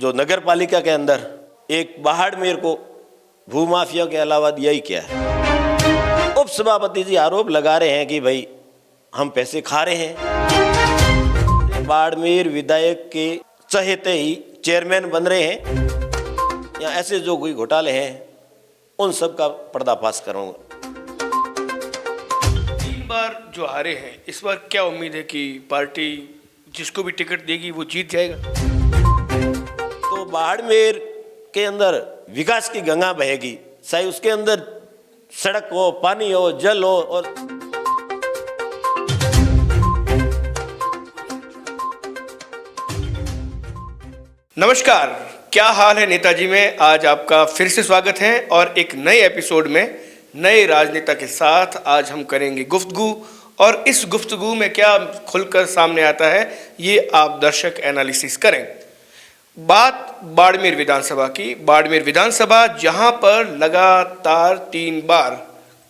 जो नगर पालिका के अंदर एक बाड़मेर को भूमाफिया के अलावा दिया ही क्या है। उप सभापति जी आरोप लगा रहे हैं कि भाई हम पैसे खा रहे हैं। बाड़मेर विधायक के चहेते ही चेयरमैन बन रहे हैं या ऐसे जो कोई घोटाले हैं उन सब का पर्दाफाश करूंगा। 3 बार जो हारे हैं, इस बार क्या उम्मीद है कि पार्टी जिसको भी टिकट देगी वो जीत जाएगा? तो बाड़मेर के अंदर विकास की गंगा बहेगी, चाहे उसके अंदर सड़क हो, पानी हो, जल हो। और नमस्कार, क्या हाल है नेताजी में। आज आपका फिर से स्वागत है और एक नए एपिसोड में नए राजनेता के साथ आज हम करेंगे गुफ्तगू। और इस गुफ्तगू में क्या खुलकर सामने आता है ये आप दर्शक एनालिसिस करें। बात बाड़मेर विधानसभा की। बाड़मेर विधानसभा जहां पर लगातार 3 बार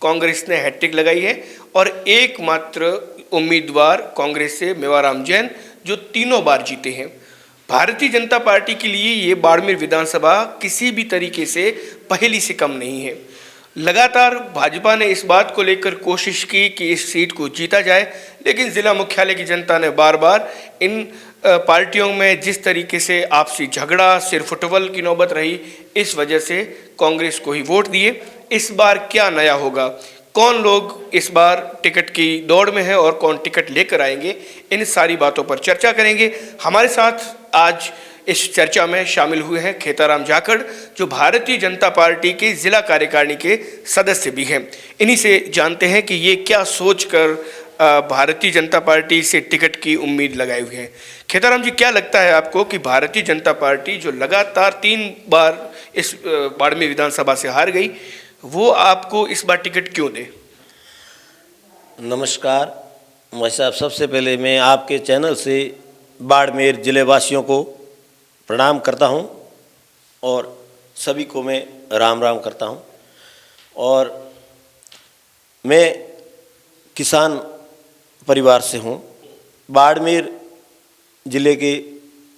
कांग्रेस ने हैट्रिक लगाई है और एकमात्र उम्मीदवार कांग्रेस से मेवाराम जैन जो तीनों बार जीते हैं। भारतीय जनता पार्टी के लिए ये बाड़मेर विधानसभा किसी भी तरीके से पहेली से कम नहीं है। लगातार भाजपा ने इस बात को लेकर कोशिश की कि इस सीट को जीता जाए, लेकिन जिला मुख्यालय की जनता ने बार बार इन पार्टियों में जिस तरीके से आपसी झगड़ा, सिर फुटबॉल की नौबत रही, इस वजह से कांग्रेस को ही वोट दिए। इस बार क्या नया होगा, कौन लोग इस बार टिकट की दौड़ में है और कौन टिकट लेकर आएंगे, इन सारी बातों पर चर्चा करेंगे। हमारे साथ आज इस चर्चा में शामिल हुए हैं खेताराम जाखड़, जो भारतीय जनता पार्टी के जिला कार्यकारिणी के सदस्य भी हैं। इन्हीं से जानते हैं कि ये क्या सोचकर भारतीय जनता पार्टी से टिकट की उम्मीद लगाए हुए हैं। खेताराम जी, क्या लगता है आपको कि भारतीय जनता पार्टी जो लगातार 3 बार इस बाड़मेर विधानसभा से हार गई, वो आपको इस बार टिकट क्यों दे? नमस्कार भाई साहब, सबसे पहले मैं आपके चैनल से बाड़मेर जिले वासियों को प्रणाम करता हूं और सभी को मैं राम राम करता हूं। और मैं किसान परिवार से हूं। बाड़मेर जिले के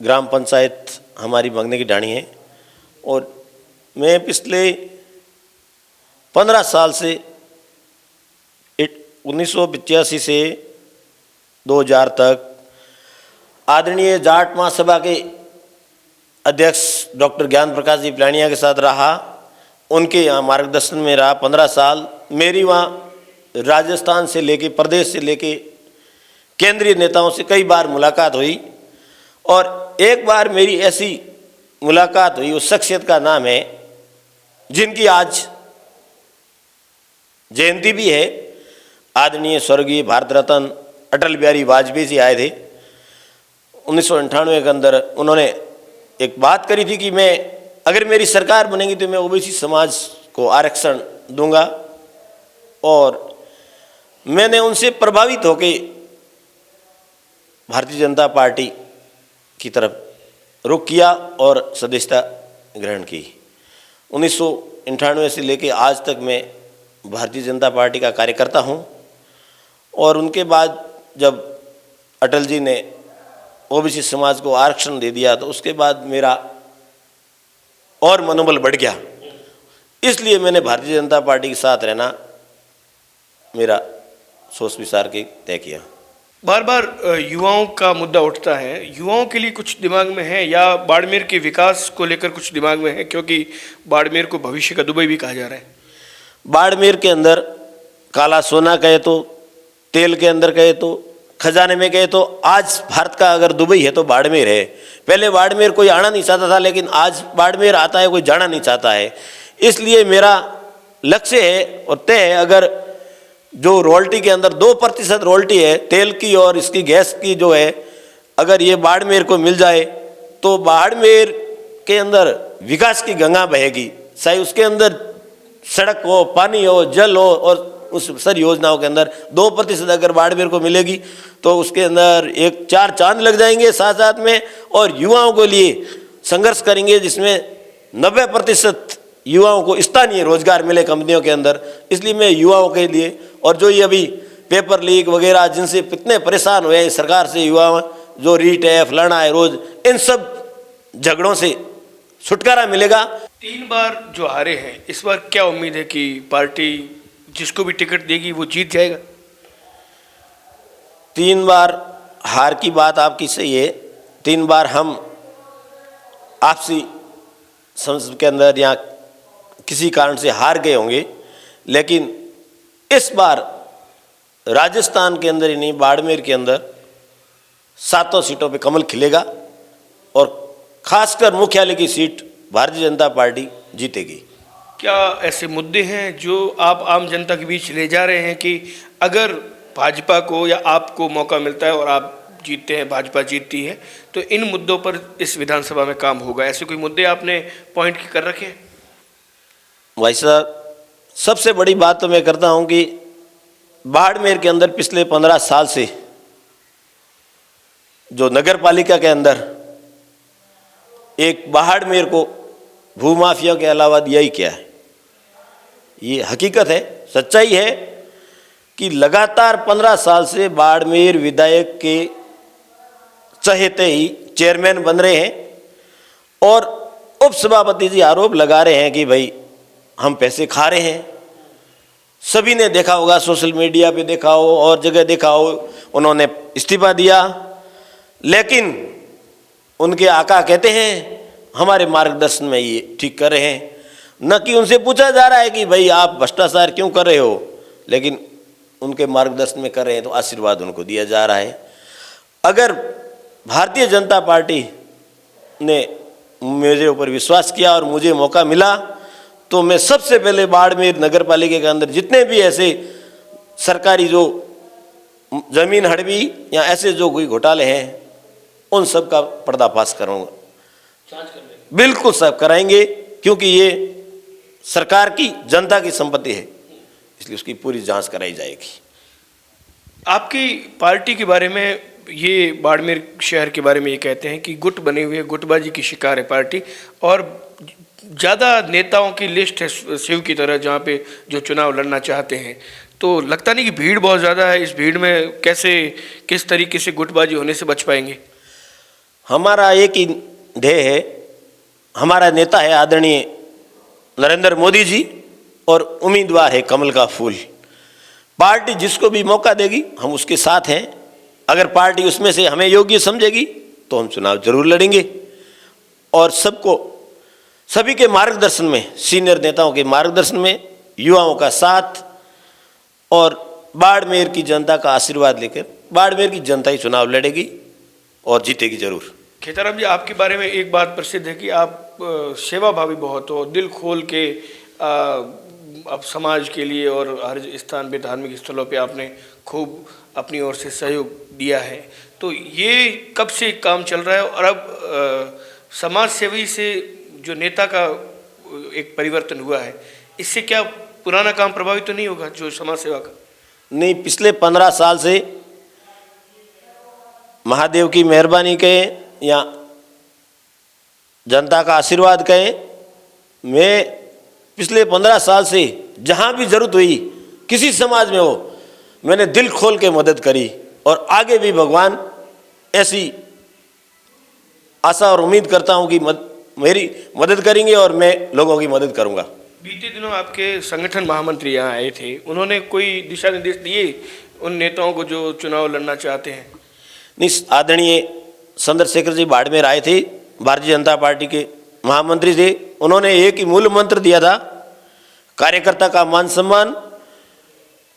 ग्राम पंचायत हमारी मंगने की ढाणी है और मैं पिछले 15 साल से 1985 से 2000 तक आदरणीय जाट महासभा के अध्यक्ष डॉक्टर ज्ञान प्रकाश जी पलानिया के साथ रहा। उनके यहाँ मार्गदर्शन में रहा 15 साल। मेरी वहाँ राजस्थान से लेके, प्रदेश से लेके केंद्रीय नेताओं से कई बार मुलाकात हुई और एक बार मेरी ऐसी मुलाकात हुई, उस शख्सियत का नाम है जिनकी आज जयंती भी है, आदरणीय स्वर्गीय भारत रत्न अटल बिहारी वाजपेयी जी आए थे। 1998 के अंदर उन्होंने एक बात करी थी कि मैं अगर मेरी सरकार बनेगी तो मैं ओबीसी समाज को आरक्षण दूंगा। और मैंने उनसे प्रभावित होकर भारतीय जनता पार्टी की तरफ रुख किया और सदस्यता ग्रहण की। 1998 से लेकर आज तक मैं भारतीय जनता पार्टी का कार्यकर्ता हूं। और उनके बाद जब अटल जी ने ओबीसी समाज को आरक्षण दे दिया तो उसके बाद मेरा और मनोबल बढ़ गया। इसलिए मैंने भारतीय जनता पार्टी के साथ रहना मेरा सोच विचार के तय किया। बार बार युवाओं का मुद्दा उठता है, युवाओं के लिए कुछ दिमाग में है या बाड़मेर के विकास को लेकर कुछ दिमाग में है? क्योंकि बाड़मेर को भविष्य का दुबई भी कहा जा रहा है। बाड़मेर के अंदर काला सोना कहे तो, तेल के अंदर कहे तो, खजाने में कहे तो, आज भारत का अगर दुबई है तो बाड़मेर है। पहले बाड़मेर कोई आना नहीं चाहता था, लेकिन आज बाड़मेर आता है, कोई जाना नहीं चाहता है। इसलिए मेरा लक्ष्य है और तय है, अगर जो रॉयल्टी के अंदर 2% रॉयल्टी है तेल की और इसकी गैस की जो है, अगर ये बाड़मेर को मिल जाए तो बाड़मेर के अंदर विकास की गंगा बहेगी, चाहे उसके अंदर सड़क हो, पानी हो, जल हो। और उस सारी योजनाओं के अंदर 2% अगर बाड़मेर को मिलेगी तो उसके अंदर एक 4 चांद लग जाएंगे साथ साथ में। और युवाओं के लिए संघर्ष करेंगे जिसमें 90% युवाओं को स्थानीय रोजगार मिले कंपनियों के अंदर। इसलिए मैं युवाओं के लिए, और जो ये अभी पेपर लीक वगैरह जिनसे कितने परेशान हुए हैं सरकार से युवा, जो रीट है, फलाना है, रोज, इन सब झगड़ों से छुटकारा मिलेगा। 3 बार जो हारे हैं, इस बार क्या उम्मीद है कि पार्टी जिसको भी टिकट देगी वो जीत जाएगा? 3 बार हार की बात आपकी सही है। 3 बार हम आपसी संसद के अंदर या किसी कारण से हार गए होंगे, लेकिन इस बार राजस्थान के अंदर ही नहीं, बाड़मेर के अंदर 7 सीटों पे कमल खिलेगा और खासकर मुख्यालय की सीट भारतीय जनता पार्टी जीतेगी। क्या ऐसे मुद्दे हैं जो आप आम जनता के बीच ले जा रहे हैं कि अगर भाजपा को या आपको मौका मिलता है और आप जीतते हैं, भाजपा जीतती है, तो इन मुद्दों पर इस विधानसभा में काम होगा? ऐसे कोई मुद्दे आपने पॉइंट कर रखे हैं? भाई साहब, सबसे बड़ी बात तो मैं करता हूं कि बाड़मेर के अंदर पिछले 15 साल से जो नगर पालिका के अंदर एक बाड़मेर को भूमाफिया के अलावा दिया ही क्या है। ये हकीकत है, सच्चाई है कि लगातार 15 साल से बाड़मेर विधायक के चहेते ही चेयरमैन बन रहे हैं और उप सभापति जी आरोप लगा रहे हैं कि भाई हम पैसे खा रहे हैं। सभी ने देखा होगा, सोशल मीडिया पे देखा हो और जगह देखा हो, उन्होंने इस्तीफा दिया, लेकिन उनके आका कहते हैं हमारे मार्गदर्शन में ये ठीक कर रहे हैं। न कि उनसे पूछा जा रहा है कि भाई आप भ्रष्टाचार क्यों कर रहे हो, लेकिन उनके मार्गदर्शन में कर रहे हैं तो आशीर्वाद उनको दिया जा रहा है। अगर भारतीय जनता पार्टी ने मेरे ऊपर विश्वास किया और मुझे मौका मिला तो मैं सबसे पहले बाड़मेर नगर पालिका के अंदर जितने भी ऐसे सरकारी जो जमीन हड़पी या ऐसे जो कोई घोटाले हैं उन सब का पर्दाफाश करूँगा। बिल्कुल सब कराएंगे, क्योंकि ये सरकार की, जनता की संपत्ति है, इसलिए उसकी पूरी जांच कराई जाएगी। आपकी पार्टी के बारे में, ये बाड़मेर शहर के बारे में ये कहते हैं कि गुट बने हुए, गुटबाजी की शिकार है पार्टी और ज़्यादा नेताओं की लिस्ट है शिव की तरह, जहाँ पे जो चुनाव लड़ना चाहते हैं। तो लगता नहीं कि भीड़ बहुत ज़्यादा है, इस भीड़ में कैसे, किस तरीके से गुटबाजी होने से बच पाएंगे? हमारा एक ही ध्येय है, हमारा नेता है आदरणीय नरेंद्र मोदी जी और उम्मीदवार है कमल का फूल। पार्टी जिसको भी मौका देगी हम उसके साथ हैं। अगर पार्टी उसमें से हमें योग्य समझेगी तो हम चुनाव जरूर लड़ेंगे और सबको, सभी के मार्गदर्शन में, सीनियर नेताओं के मार्गदर्शन में, युवाओं का साथ और बाड़मेर की जनता का आशीर्वाद लेकर बाड़मेर की जनता ही चुनाव लड़ेगी और जीतेगी जरूर। खेताराम जी, आपके बारे में एक बात प्रसिद्ध है कि आप सेवाभावी बहुत हो, दिल खोल के आप समाज के लिए और हर स्थान पे, धार्मिक स्थलों पे आपने खूब अपनी ओर से सहयोग दिया है। तो ये कब से काम चल रहा है और अब समाज सेवी से जो नेता का एक परिवर्तन हुआ है, इससे क्या पुराना काम प्रभावित तो नहीं होगा जो समाज सेवा का? नहीं, पिछले 15 साल से महादेव की मेहरबानी कहें या जनता का आशीर्वाद कहें, मैं पिछले 15 साल से जहाँ भी जरूरत हुई, किसी समाज में हो, मैंने दिल खोल के मदद करी और आगे भी भगवान ऐसी आशा और उम्मीद करता हूँ कि मेरी मदद करेंगे और मैं लोगों की मदद करूँगा। बीते दिनों आपके संगठन महामंत्री यहाँ आए थे, उन्होंने कोई दिशा निर्देश दिए उन नेताओं को जो चुनाव लड़ना चाहते हैं? नहीं, आदरणीय चंद्रशेखर जी बाड़मेर आए थे, भारतीय जनता पार्टी के महामंत्री थे। उन्होंने एक ही मूल मंत्र दिया था, कार्यकर्ता का मान सम्मान,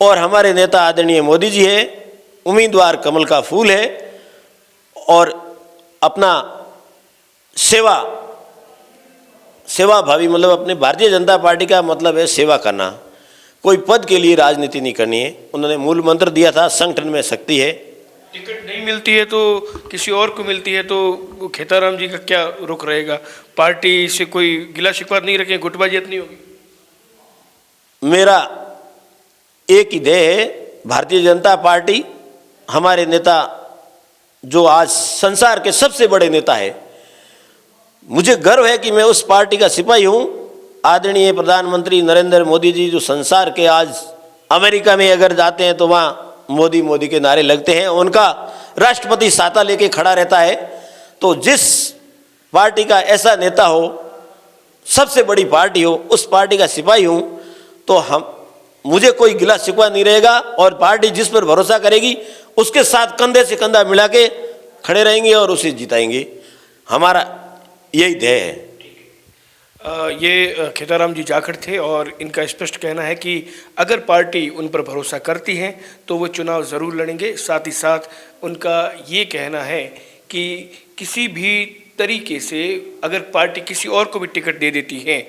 और हमारे नेता आदरणीय मोदी जी है, उम्मीदवार कमल का फूल है और अपना सेवा भावी, मतलब अपने भारतीय जनता पार्टी का मतलब है सेवा करना, कोई पद के लिए राजनीति नहीं करनी है। उन्होंने मूल मंत्र दिया था, संगठन में शक्ति है। टिकट नहीं मिलती है तो किसी और को मिलती है तो खेताराम जी का क्या रुख रहेगा? पार्टी से कोई गिला शिकवा नहीं रखें, गुटबाजी नहीं होगी? मेरा एक ही ध्येय है, भारतीय जनता पार्टी, हमारे नेता जो आज संसार के सबसे बड़े नेता है, मुझे गर्व है कि मैं उस पार्टी का सिपाही हूँ। आदरणीय प्रधानमंत्री नरेंद्र मोदी जी जो संसार के, आज अमेरिका में अगर जाते हैं तो वहाँ मोदी मोदी के नारे लगते हैं, उनका राष्ट्रपति छाता लेके खड़ा रहता है। तो जिस पार्टी का ऐसा नेता हो, सबसे बड़ी पार्टी हो, उस पार्टी का सिपाही हूँ, तो मुझे कोई गिला शिकवा नहीं रहेगा और पार्टी जिस पर भरोसा करेगी उसके साथ कंधे से कंधा मिला के खड़े रहेंगे और उसे जिताएंगे। हमारा यही ध्येय है। ये खेताराम जी जाखड़ थे और इनका स्पष्ट कहना है कि अगर पार्टी उन पर भरोसा करती है तो वो चुनाव ज़रूर लड़ेंगे। साथ ही साथ उनका ये कहना है कि किसी भी तरीके से अगर पार्टी किसी और को भी टिकट दे देती है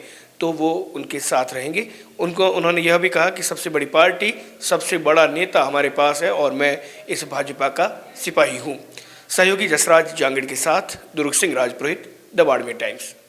तो वो उनके साथ रहेंगे। उन्होंने यह भी कहा कि सबसे बड़ी पार्टी, सबसे बड़ा नेता हमारे पास है और मैं इस भाजपा का सिपाही हूँ। सहयोगी जसराज जांगड़ के साथ दुर्ग सिंह राजपुरोहित, द बाड़मेर टाइम्स।